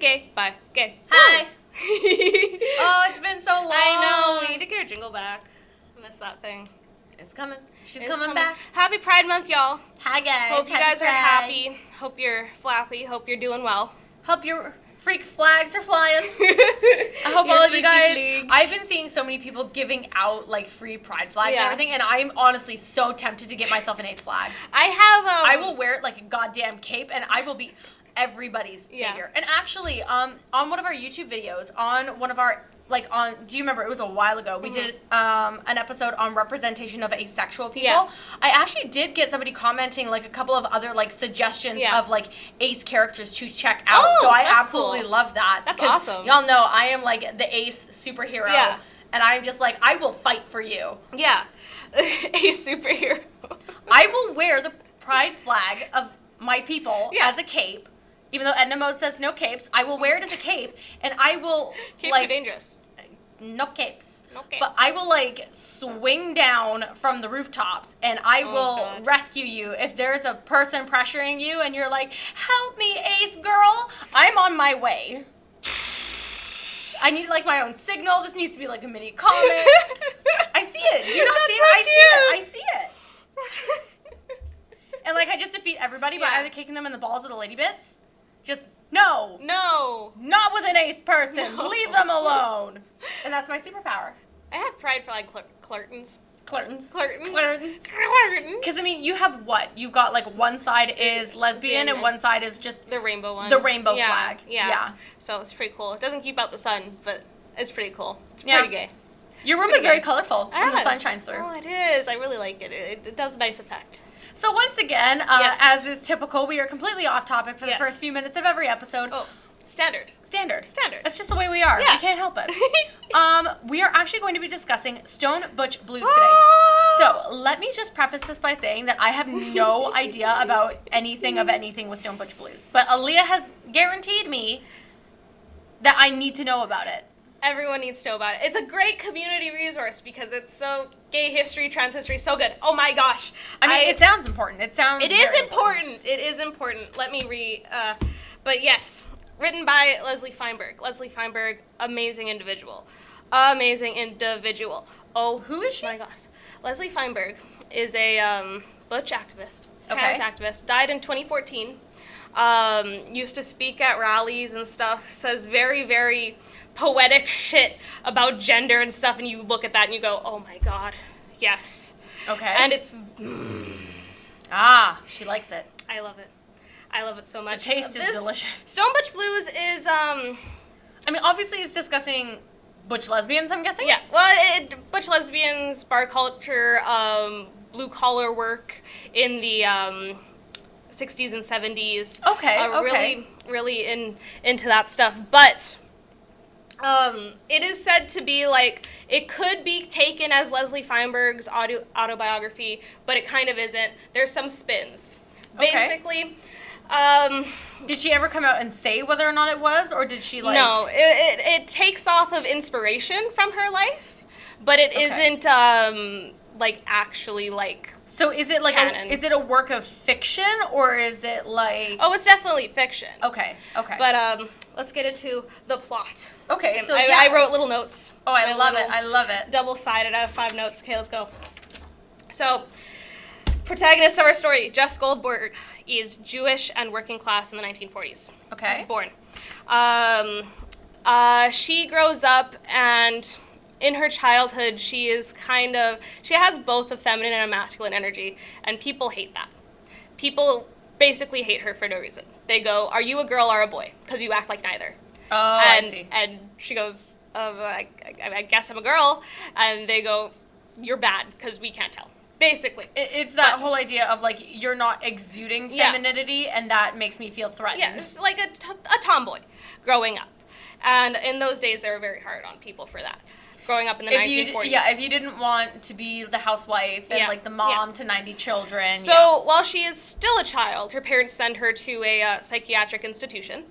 Okay, bye. Okay. Hi. Oh, it's been so long. I know. We need to get our jingle back. I missed that thing. It's coming. She's It's coming back. Happy Pride Month, y'all. Hi, guys. Hope you guys are happy. Hope you're flappy. Hope you're doing well. Hope your freak flags are flying. I hope all of you guys. Flags. I've been seeing so many people giving out like free pride flags and Yeah. everything, and I'm honestly so tempted to get myself an ace flag. I have. I will wear it like a goddamn cape, and I will be everybody's savior. And actually, on one of our YouTube videos, on one of our do you remember, it was a while ago, we did an episode on representation of asexual people. Yeah. I actually did get somebody commenting like a couple of other like suggestions of like ace characters to check out. Oh, so I that's absolutely cool. love that. That's 'Cause awesome. Y'all know I am like the ace superhero. Yeah. And I'm just like, I will fight for you. Yeah. A superhero. I will wear the pride flag of my people Yeah. as a cape. Even though Edna Mode says no capes, I will wear it as a cape, and I will Capes like are dangerous. no capes. No capes. But I will like swing down from the rooftops, and I will God. rescue you if there's a person pressuring you, and you're like, "Help me, Ace girl! I'm on my way." I need like my own signal. This needs to be like a mini comic. I see it. Do you not see it? I see it. And like I just defeat everybody by Yeah. either kicking them in the balls or the lady bits. Just no, No. not with an ace person. No. Leave them alone. And that's my superpower. I have pride for like Clartons. Clartons. Clartons. Clartons. Clartons. Because I mean, you have what? You got like one side is lesbian and one side is just The rainbow one. the rainbow Yeah, flag. Yeah. So it's pretty cool. It doesn't keep out the sun, but it's pretty cool. It's Yeah. pretty gay. Your room Pretty is very gay. colorful when the Yeah. sun shines through. Oh, it is. I really like it. It does a nice effect. So once again, Yes. as is typical, we are completely off topic for the Yes. first few minutes of every episode. Oh, standard. Standard. Standard. That's just the way we are. Yeah. We can't help it. We are actually going to be discussing Stone Butch Blues today. So let me just preface this by saying that I have no idea about anything with Stone Butch Blues. But Aaliyah has guaranteed me that I need to know about it. Everyone needs to know about it. It's a great community resource because it's so gay history, trans history, so good. Oh my gosh. I mean, it sounds important. It sounds It very is important. It is important. Let me read. But yes, written by Leslie Feinberg. Leslie Feinberg, amazing individual. Amazing individual. Oh, Who is she? my gosh. Leslie Feinberg is a butch activist, Okay. trans activist. Died in 2014. Used to speak at rallies and stuff. Says very, very poetic shit about gender and stuff. And you look at that and you go, oh my God, yes. Okay. And it's... She likes it. I love it. I love it so much. The taste is delicious. Stone Butch Blues is, I mean, obviously it's discussing butch lesbians, I'm guessing? yeah, well, butch lesbians, bar culture, blue collar work in the 60s and 70s. Okay, Really, really into that stuff. But it is said to be like, it could be taken as Leslie Feinberg's autobiography, but it kind of isn't. There's some spins. Okay. Basically, Did she ever come out and say whether or not it was, or did she like... no, it takes off of inspiration from her life, but it isn't like actually like... So is it like canon. is it a work of fiction, or is it like... Oh, it's definitely fiction. Okay. But let's get into the plot. Okay, so I wrote little notes. Oh, I My love it. little I love it. Double-sided. I have 5 notes. Okay, let's go. So, protagonist of our story, Jess Goldberg, is Jewish and working class in the 1940s. Okay. She was born. She grows up, and in her childhood, she has both a feminine and a masculine energy, and people hate that. People basically hate her for no reason. They go, "Are you a girl or a boy? Because you act like neither." Oh, and, I see. And she goes, I guess I'm a girl. And they go, "You're bad because we can't tell." Basically. It's that whole idea of like, you're not exuding femininity, and that makes me feel threatened. Yeah, it's like a tomboy growing up. And in those days, they were very hard on people for that. Growing up in the 1940s. If you didn't want to be the housewife and like the mom to 90 children. So while she is still a child, her parents send her to a psychiatric institution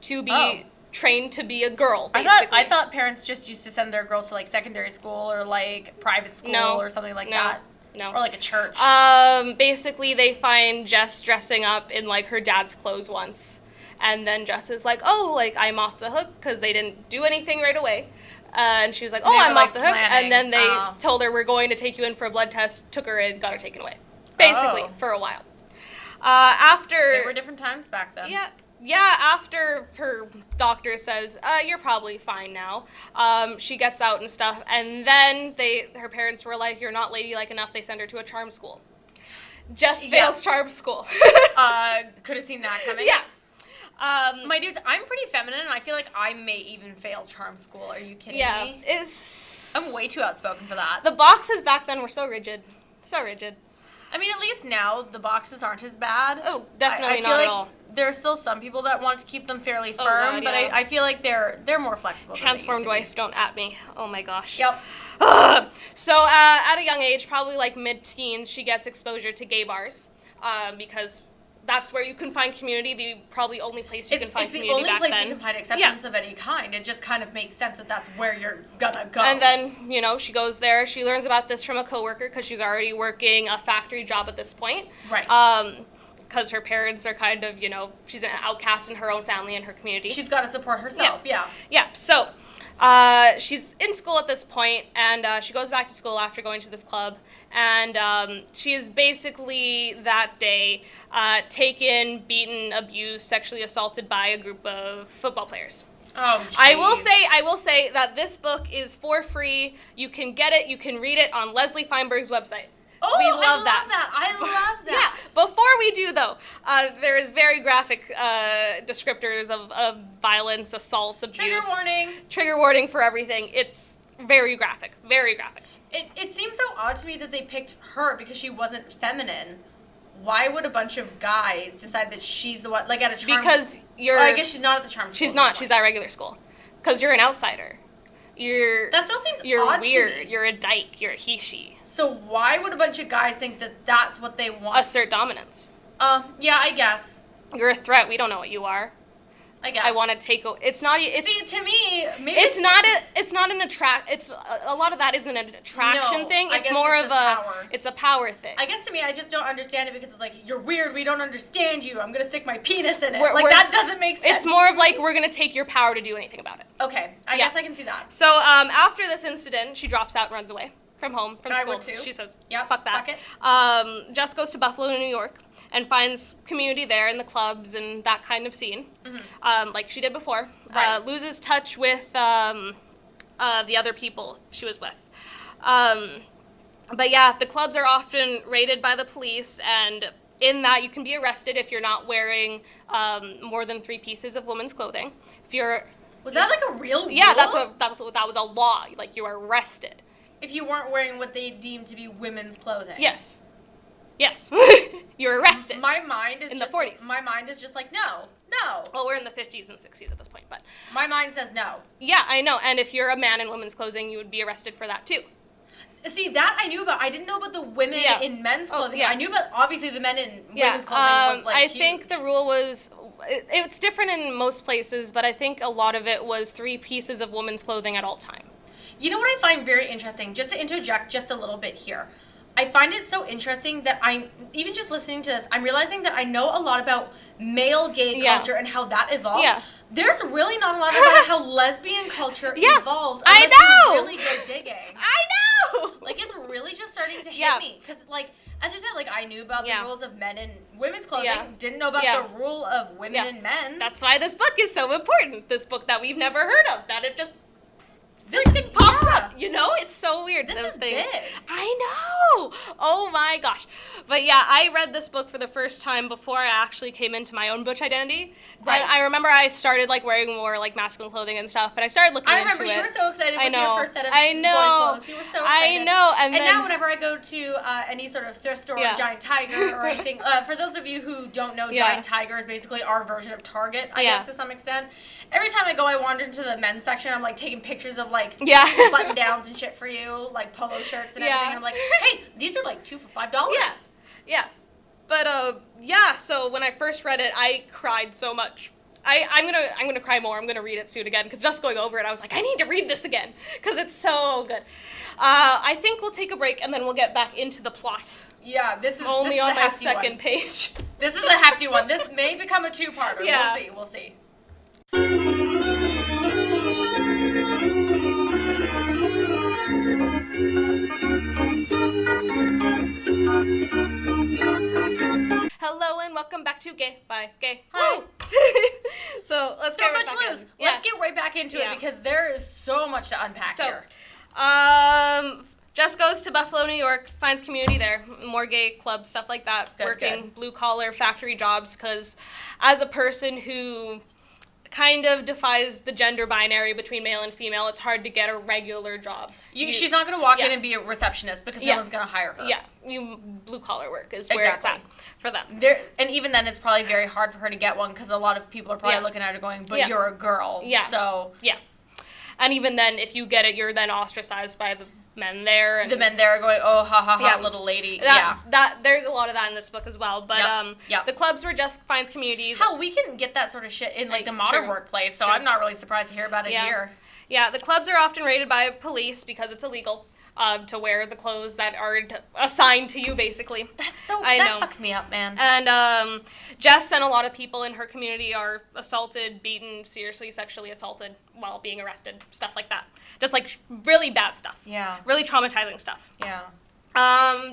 to be trained to be a girl, basically. I thought parents just used to send their girls to like secondary school or like private school or something like that. No. Or like a church. Basically, they find Jess dressing up in like her dad's clothes once. And then Jess is like, oh, like, I'm off the hook because they didn't do anything right away. And she was like, oh, I'm off the hook. Planning. And then they told her, we're going to take you in for a blood test, took her in, got her taken away. Basically, for a while. There were different times back then. Yeah, after her doctor says, you're probably fine now, she gets out and stuff, and then her parents were like, you're not ladylike enough, they send her to a charm school. Jess fails charm school. Could have seen that coming. Yeah. My dudes, I'm pretty feminine, and I feel like I may even fail charm school. Are you kidding me? Yeah, I'm way too outspoken for that. The boxes back then were so rigid. So rigid. I mean, at least now the boxes aren't as bad. Oh, definitely I not feel at all. There are still some people that want to keep them fairly firm, God, but yeah. I feel like they're more flexible. Transformed wife, don't at me. Oh my gosh. Yep. So at a young age, probably like mid-teens, she gets exposure to gay bars because that's where you can find community. The probably only place you can find community back then. It's the only place you can find acceptance of any kind. It just kind of makes sense that that's where you're gonna go. And then, you know, she goes there. She learns about this from a coworker because she's already working a factory job at this point. Right. Because her parents are kind of, you know, she's an outcast in her own family and her community. She's got to support herself. Yeah. So she's in school at this point, and she goes back to school after going to this club. And she is basically that day taken, beaten, abused, sexually assaulted by a group of football players. Oh, geez. I will say that this book is for free. You can get it. You can read it on Leslie Feinberg's website. Oh, we love I love that. I love that. Yeah. Before we do, though, there is very graphic descriptors of violence, assault, abuse. Trigger warning. Trigger warning for everything. It's very graphic. Very graphic. It seems so odd to me that they picked her because she wasn't feminine. Why would a bunch of guys decide that she's the one, like at a charm? Because you're. I guess she's not at the charm school. She's not. She's at regular school. Because you're an outsider. That still seems You're odd weird. to me. You're a dyke. You're a he/she. So why would a bunch of guys think that that's what they want? Assert dominance. Yeah, I guess. You're a threat. We don't know what you are. I guess. I want to take over. It's not. It's, See, to me, maybe it's not a. It's not an attract. It's a lot of that isn't an attraction thing. I It's guess more it's of a power. It's a power thing. I guess to me, I just don't understand it because it's like, you're weird, we don't understand you, I'm gonna stick my penis in it. That doesn't make sense. It's more to of like, me. we're gonna take your power to do anything about it. Okay, I guess I can see that. So after this incident, she drops out and runs away from home, from school. I would too. She says, Yep, fuck that. fuck it. Jess goes to Buffalo, New York, and finds community there in the clubs and that kind of scene, like she did before. Right. Loses touch with the other people she was with. But yeah, the clubs are often raided by the police, and in that you can be arrested if you're not wearing more than 3 pieces of women's clothing. If you're Was that like a real rule? Yeah, that was a law. Like, you were arrested. If you weren't wearing what they deemed to be women's clothing. Yes. You're arrested. My mind is in just, the 40s. My mind is just like, no. Well, we're in the 50s and 60s at this point, but My mind says no. yeah, I know. And if you're a man in women's clothing, you would be arrested for that too. See, that I knew about. I didn't know about the women in men's clothing. yeah. I knew about, obviously, the men in women's clothing was like I huge. think the rule was, it's different in most places, but I think a lot of it was 3 pieces of women's clothing at all time. You know what I find very interesting, just to interject just a little bit here, I find it so interesting that I'm, even just listening to this, I'm realizing that I know a lot about male gay culture and how that evolved. Yeah. There's really not a lot about how lesbian culture evolved. I unless know! you really go digging. I know! Like, it's really just starting to hit me. Because, like, as I said, like, I knew about the rules of men and women's clothing. Didn't know about the rule of women and men's. That's why this book is so important. This book that we've never heard of. That it just This freaking pops up. You know? It's so weird. This those is things. big. I know. Oh my gosh. But yeah, I read this book for the first time before I actually came into my own Butch identity. Right. And I remember I started like wearing more like masculine clothing and stuff, and I started looking into it. I remember you were so excited with your first set of I know. boys' clothes. You were so excited. I know. And then, now whenever I go to any sort of thrift store or Giant Tiger or anything, for those of you who don't know, Giant Tiger is basically our version of Target, I guess, to some extent. Every time I go, I wander into the men's section. I'm like taking pictures of like button downs and shit for you, like polo shirts and everything. And I'm like, hey, these are like 2 for $5. Yeah. But so when I first read it, I cried so much. I'm gonna cry more. I'm gonna read it soon again because just going over it, I was like, I need to read this again because it's so good. I think we'll take a break and then we'll get back into the plot. Yeah, this is Only this on is a my hefty second one. page. This is a hefty one. This may become a two-parter. Yeah. We'll see. Hello and welcome back to Gay by Gay. Hi. Woo! So let's Stone get right Butch back Blues. in. Let's get right back into Yeah. it because there is so much to unpack So, here. Jess goes to Buffalo, New York, finds community there, more gay clubs, stuff like that, Good, working good. blue-collar factory jobs, because as a person who kind of defies the gender binary between male and female, it's hard to get a regular job. She's not going to walk yeah. in and be a receptionist because no Yeah. one's going to hire her. Yeah, blue-collar work is where it's Exactly. at for them. And even then, it's probably very hard for her to get one because a lot of people are probably Yeah. looking at her going, but Yeah. you're a girl. Yeah. So Yeah. And even then, if you get it, you're then ostracized by the men there. And the men there are going, oh, ha, ha, ha, Yeah. little lady. That there's a lot of that in this book as well. But Yep. the clubs where Jess finds communities. Hell, we can get that sort of shit in, like, the modern True. workplace, so True. I'm not really surprised to hear about it Yeah. here. Yeah, the clubs are often raided by police because it's illegal to wear the clothes that are assigned to you, basically. That's so, I that know. fucks me up, man. And Jess and a lot of people in her community are assaulted, beaten, seriously sexually assaulted while being arrested, stuff like that. Just like really bad stuff. Yeah. Really traumatizing stuff. Yeah.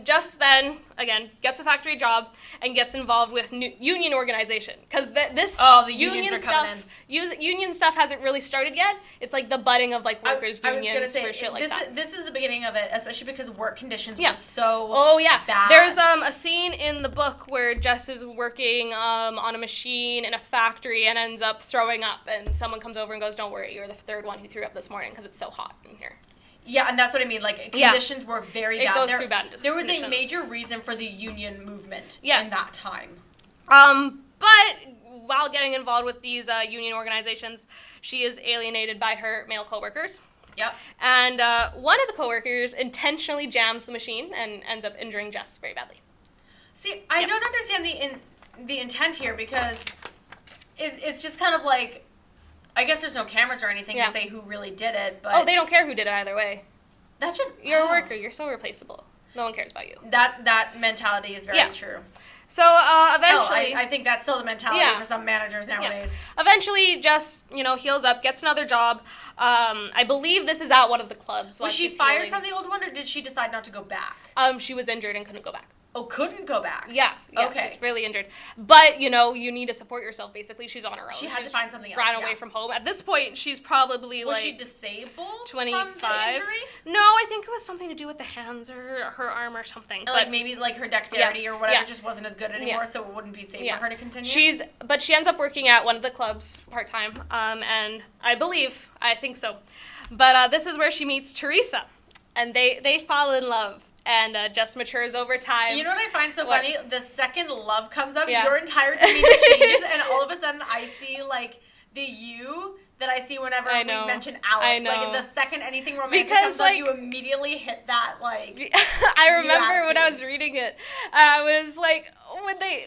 Jess then, again, gets a factory job and gets involved with union organization. Because this Oh, the unions are coming union stuff hasn't really started yet. It's like the budding of like workers' I was unions gonna say, for shit like this that. This is the beginning of it, especially because work conditions Yeah. were so Oh yeah, bad. there's a scene in the book where Jess is working on a machine in a factory and ends up throwing up, and someone comes over and goes, "Don't worry, you're the third one who threw up this morning because it's so hot in here." Yeah, and that's what I mean. Like, Yeah. conditions were very It bad. goes through bad There was conditions. a major reason for the union movement Yeah. in that time. But while getting involved with these union organizations, she is alienated by her male coworkers. Yep. And one of the coworkers intentionally jams the machine and ends up injuring Jess very badly. See, I don't understand the intent here because it's just kind of like, I guess there's no cameras or anything Yeah. to say who really did it, but Oh, they don't care who did it either way. that's just You're a worker. You're so replaceable. No one cares about you. That mentality is very Yeah. true. So eventually, Hell, I think that's still the mentality Yeah. for some managers nowadays. eventually, Jess, heals up, gets another job. I believe this is at one of the clubs. while Was she she's fired healing. from the old one, or did she decide not to go back? She was injured and couldn't go back. Oh, couldn't go back. Yeah. Okay. She's really injured. But, you need to support yourself, basically. She's on her own. She had to She's find something else, Ran yeah. away from home. At this point, she's probably, Was like... she disabled 25. from the injury? No, I think it was something to do with the hands or her arm or something. Like, maybe like her dexterity or whatever just wasn't as good anymore, Yeah. so it wouldn't be safe Yeah. for her to continue? But she ends up working at one of the clubs part-time, and I think so. But this is where she meets Teresa, and they fall in love, and Jess matures over time. You know what I find so What? funny? The second love comes up, Yeah. your entire demeanor changes, and all of a sudden I see, like, the you that I see whenever I we know. mention Alex. I know. Like, the second anything romantic Because, comes like- up, you immediately hit that, like... I remember when I attitude. was reading it, I was like,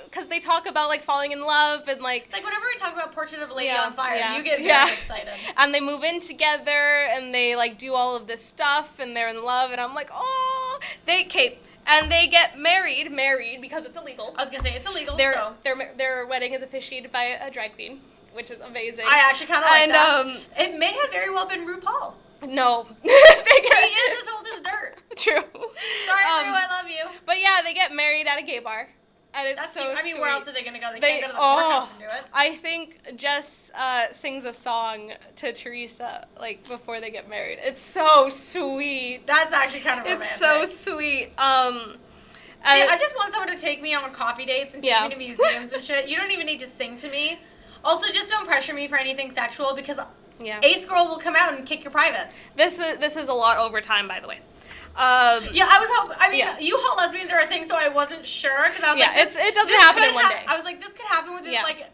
because they talk about like falling in love and like, It's like whenever we talk about Portrait of a Lady Yeah, on Fire, yeah, you get very yeah. excited. and they move in together and they like do all of this stuff and they're in love and I'm like, oh, they get married because it's illegal. I was gonna say, it's illegal, Their so... their wedding is officiated by a drag queen, which is amazing. I actually kind of like And, that. It may have very well been RuPaul. No, He is as old as dirt. true. Sorry, Ru, I love you. But yeah, they get married at a gay bar, and it's That's so cute. I mean, sweet. where else are they gonna go? They can't go to the courthouse and do it. I think Jess sings a song to Teresa like before they get married. It's so sweet. That's actually kind of romantic. It's so sweet. I just want someone to take me on coffee dates and take Yeah. me to museums and shit. You don't even need to sing to me. Also, just don't pressure me for anything sexual because yeah. Ace Girl will come out and kick your privates. This is a lot over time, by the way. Yeah, I was hoping. I mean, Yeah. U-Haul lesbians are a thing, so I wasn't sure because I was Yeah, like, it doesn't this happen could in one day. I was like, this could happen within Yeah. like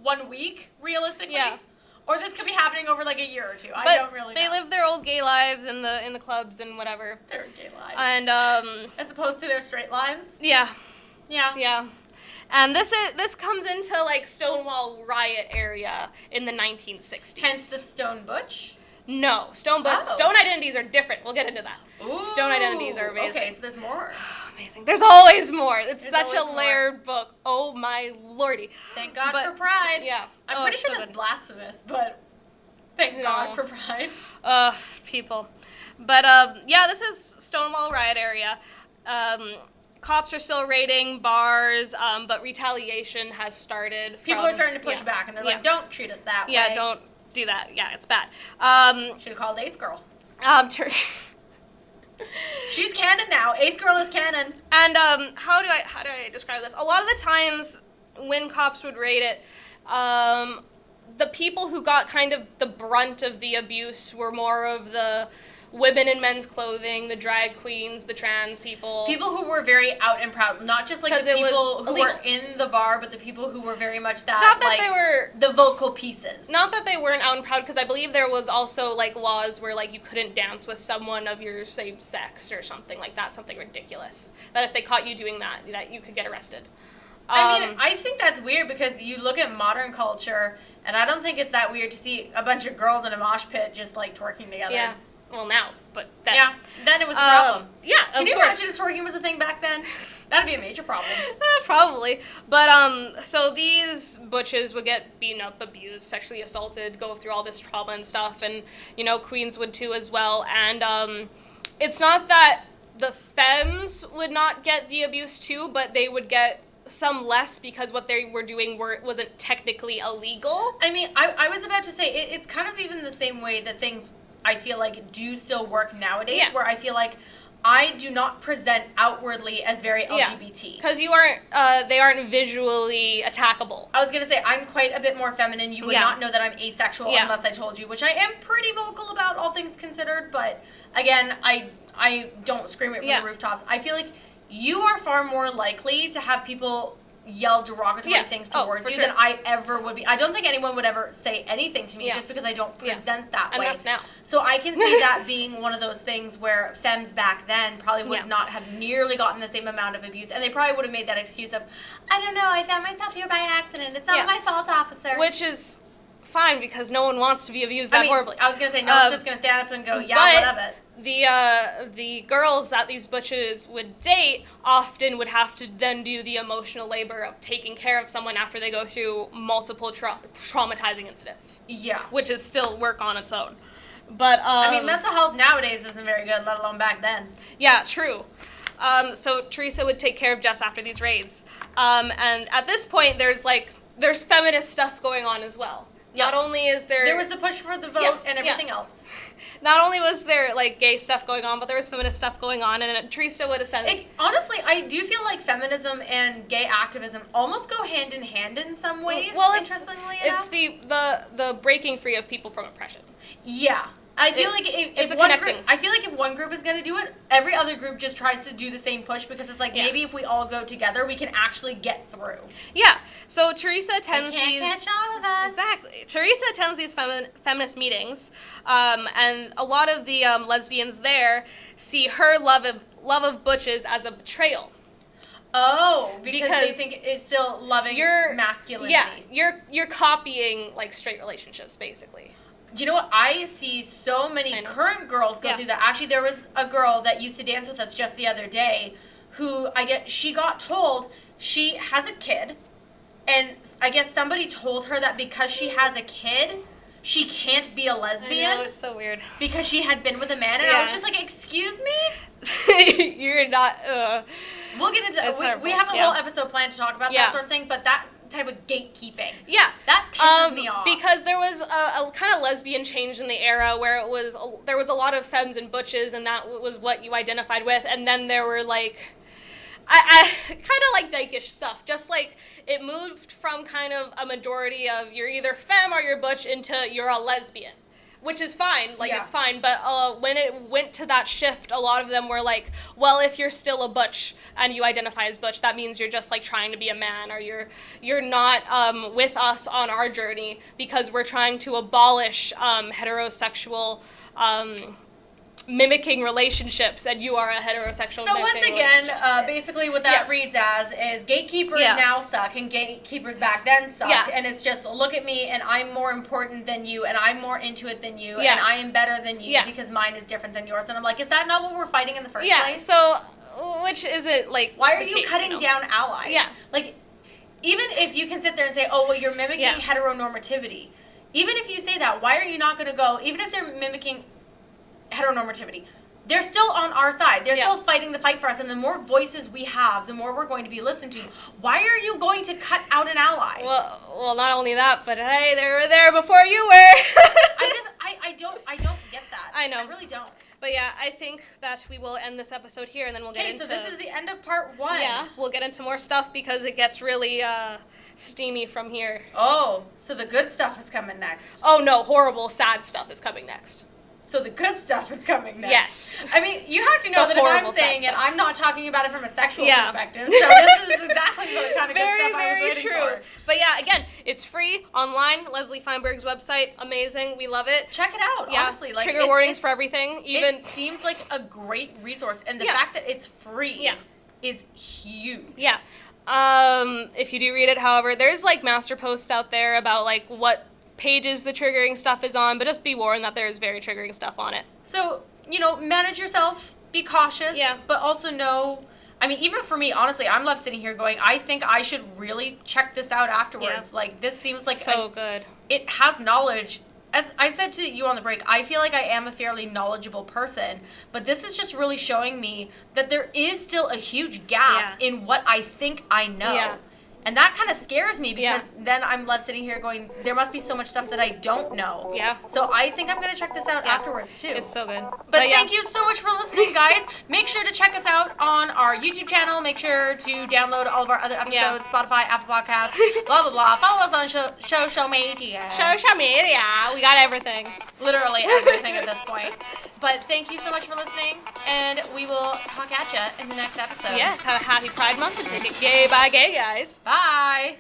1 week, realistically. Yeah. Or this could be happening over like a year or two. I But don't really know. they live their old gay lives in the clubs and whatever. their gay lives. And As opposed to their straight lives. yeah. Yeah. Yeah. And this comes into like Stonewall riot area in the 1960s. Hence the Stone Butch? No, Stone identities are different. We'll get into that. Ooh, Stone identities are amazing. Okay, so there's more. Amazing. There's always more. It's There's such a always layered book. Oh my lordy. Thank God for Pride. Yeah. I'm pretty sure so that's good. blasphemous, but thank God for Pride. People. But yeah, this is Stonewall riot area. Cops are still raiding bars, but retaliation has started. People are starting to push back, and they're like, don't treat us that way. Yeah, don't do that. Yeah, it's bad. Should have called Ace Girl. She's canon now. Ace Girl is canon. And how do I describe this? A lot of the times when cops would raid it, the people who got kind of the brunt of the abuse were more of the women in men's clothing, the drag queens, the trans people. People who were very out and proud, not just like the people who were in the bar, but the people who were very much that, not that like, they were the vocal pieces. Not that they weren't out and proud, because I believe there was also like laws where like you couldn't dance with someone of your same sex or something like that, something ridiculous. That if they caught you doing that you could get arrested. I mean, I think that's weird because you look at modern culture, and I don't think it's that weird to see a bunch of girls in a mosh pit just like twerking together. Yeah. Well, now, but then. Yeah, then it was a problem. Yeah, Can you imagine if twerking was a thing back then? That'd be a major problem. Probably. But, so these butches would get beaten up, abused, sexually assaulted, go through all this trauma and stuff, and, queens would too as well. And, it's not that the femmes would not get the abuse too, but they would get some less because what they were doing wasn't technically illegal. I mean, I was about to say, it's kind of even the same way that things, I feel like, do still work nowadays, where I feel like I do not present outwardly as very LGBT. Because they aren't visually attackable. I was going to say, I'm quite a bit more feminine. You would not know that I'm asexual unless I told you, which I am pretty vocal about, all things considered, but again, I don't scream it from the rooftops. I feel like you are far more likely to have people yell derogatory things towards you than I ever would be. I don't think anyone would ever say anything to me just because I don't present that way. And that's now. So I can see that being one of those things where femmes back then probably would not have nearly gotten the same amount of abuse, and they probably would have made that excuse of, I don't know, I found myself here by accident. It's not my fault, officer. Which is fine because no one wants to be abused that horribly. I was going to say, no one's just going to stand up and go, what of it? The girls that these butches would date often would have to then do the emotional labor of taking care of someone after they go through multiple traumatizing incidents. Yeah. Which is still work on its own. But I mean, mental health nowadays isn't very good, let alone back then. Yeah, true. So Teresa would take care of Jess after these raids. And at this point, there's feminist stuff going on as well. Not only is there was the push for the vote and everything else. Not only was there gay stuff going on, but there was feminist stuff going on, and Teresa would ascend. Honestly, I do feel like feminism and gay activism almost go hand in hand in some ways. Well, interestingly it's the breaking free of people from oppression. Yeah. I feel like if one group is going to do it, every other group just tries to do the same push because it's like maybe if we all go together, we can actually get through. Yeah. So Teresa attends these. Catch all of us. Exactly. Teresa attends these feminist meetings, and a lot of the lesbians there see her love of butches as a betrayal. Oh, because they think it's still loving masculinity. Yeah, you're copying straight relationships basically. You know what? I see so many current girls go through that. Actually, there was a girl that used to dance with us just the other day who she got told she has a kid, and I guess somebody told her that because she has a kid, she can't be a lesbian. I know, it's so weird. Because she had been with a man, and I was just like, excuse me? You're not, We'll get into that. We have a whole episode planned to talk about that sort of thing, but that type of gatekeeping. Yeah. That pisses me off. Because there was a kind of lesbian change in the era where there was a lot of femmes and butches, and that was what you identified with, and then there were I kind of like dykish stuff, just it moved from kind of a majority of you're either femme or you're butch into you're a lesbian. Which is fine, it's fine, but when it went to that shift, a lot of them were well, if you're still a butch and you identify as butch, that means you're just trying to be a man, or you're not with us on our journey because we're trying to abolish heterosexual mimicking relationships and you are a heterosexual. So once again, basically what that reads as is gatekeepers now suck and gatekeepers back then sucked, and it's just look at me and I'm more important than you and I'm more into it than you and I am better than you because mine is different than yours. And I'm like, is that not what we're fighting in the first place? So which is it like? Why are you cutting down allies? Yeah. Like, even if you can sit there and say, oh, well, you're mimicking heteronormativity. Even if you say that, why are you not going to go, even if they're mimicking heteronormativity, they're still on our side. They're still fighting the fight for us. And the more voices we have, the more we're going to be listened to. Why are you going to cut out an ally? Well, not only that, but hey, they were there before you were. I don't get that. I know. I really don't. But yeah, I think that we will end this episode here, and then we'll get into... Okay, so this is the end of part 1. Yeah, we'll get into more stuff because it gets really steamy from here. Oh, so the good stuff is coming next. Oh no, horrible, sad stuff is coming next. So the good stuff is coming next. Yes. I mean, you have to know that if I'm saying it, I'm not talking about it from a sexual perspective. So this is exactly the kind of good stuff I was waiting for. But yeah, again, it's free online. Leslie Feinberg's website, amazing. We love it. Check it out. Yeah. Honestly, like trigger warnings for everything. Even it seems like a great resource, and the fact that it's free is huge. Yeah. If you do read it, however, there's like master posts out there about like what pages the triggering stuff is on, but just be warned that there is very triggering stuff on it. So, manage yourself, be cautious, but also know, I mean, even for me, honestly, I'm left sitting here going, I think I should really check this out afterwards. Yeah. Like, this seems like so good. It has knowledge. As I said to you on the break, I feel like I am a fairly knowledgeable person, but this is just really showing me that there is still a huge gap in what I think I know. Yeah. And that kind of scares me because then I'm left sitting here going, there must be so much stuff that I don't know. Yeah. So I think I'm going to check this out afterwards, too. It's so good. But thank you so much for listening, guys. Make sure to check us out on our YouTube channel. Make sure to download all of our other episodes, Spotify, Apple Podcasts, blah, blah, blah. Follow us on social media. Social media. We got everything. Literally everything at this point. But thank you so much for listening, and we will talk at you in the next episode. Yes, have a happy Pride Month and take it gay by gay, guys. Bye.